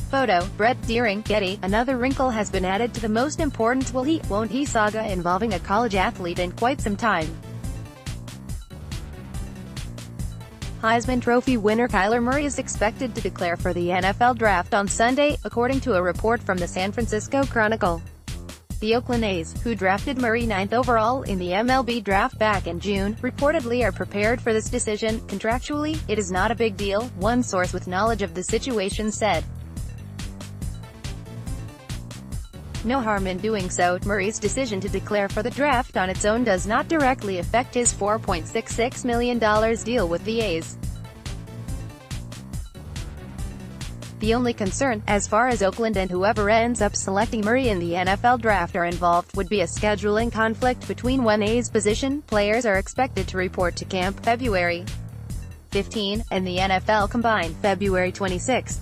Photo, Brett Deering, Getty. Another wrinkle has been added to the most important will he, won't he saga involving a college athlete in quite some time. Heisman Trophy winner Kyler Murray is expected to declare for the NFL Draft on Sunday, according to a report from the San Francisco Chronicle. The Oakland A's, who drafted Murray 9th overall in the MLB draft back in June, reportedly are prepared for this decision. Contractually, it is not a big deal, one source with knowledge of the situation said. No harm in doing so. Murray's decision to declare for the draft on its own does not directly affect his $4.66 million deal with the A's. The only concern, as far as Oakland and whoever ends up selecting Murray in the NFL Draft are involved, would be a scheduling conflict between when A's position players are expected to report to camp February 15, and the NFL Combine, February 26.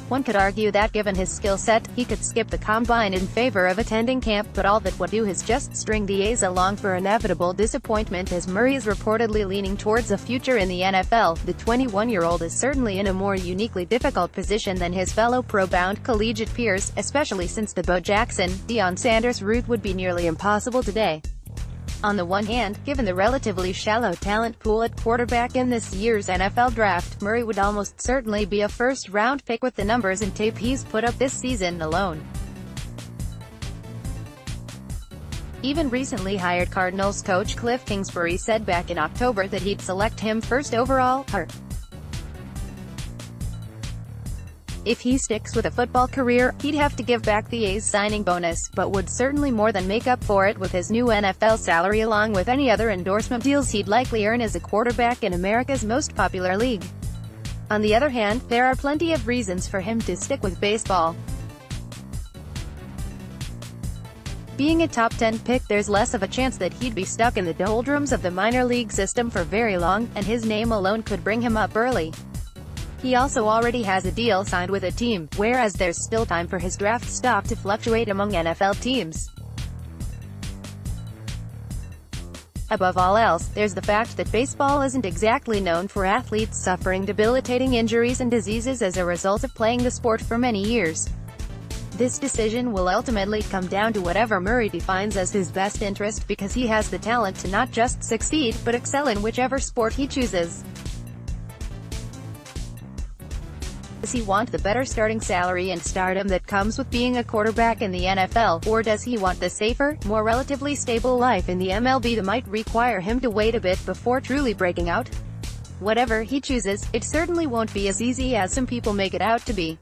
One could argue that given his skill set, he could skip the Combine in favor of attending camp, but all that would do is just string the A's along for inevitable disappointment as Murray is reportedly leaning towards a future in the NFL. The 21-year-old is certainly in a more uniquely difficult position than his fellow pro-bound collegiate peers, especially since the Bo Jackson, Deion Sanders route would be nearly impossible today. On the one hand, given the relatively shallow talent pool at quarterback in this year's NFL Draft, Murray would almost certainly be a first-round pick with the numbers and tape he's put up this season alone. Even recently hired Cardinals coach Cliff Kingsbury said back in October that he'd select him first overall. If he sticks with a football career, he'd have to give back the A's signing bonus, but would certainly more than make up for it with his new NFL salary along with any other endorsement deals he'd likely earn as a quarterback in America's most popular league. On the other hand, there are plenty of reasons for him to stick with baseball. Being a top 10 pick, there's less of a chance that he'd be stuck in the doldrums of the minor league system for very long, and his name alone could bring him up early. He also already has a deal signed with a team, whereas there's still time for his draft stock to fluctuate among NFL teams. Above all else, there's the fact that baseball isn't exactly known for athletes suffering debilitating injuries and diseases as a result of playing the sport for many years. This decision will ultimately come down to whatever Murray defines as his best interest, because he has the talent to not just succeed, but excel in whichever sport he chooses. Does he want the better starting salary and stardom that comes with being a quarterback in the NFL, or does he want the safer, more relatively stable life in the MLB that might require him to wait a bit before truly breaking out? Whatever he chooses, it certainly won't be as easy as some people make it out to be.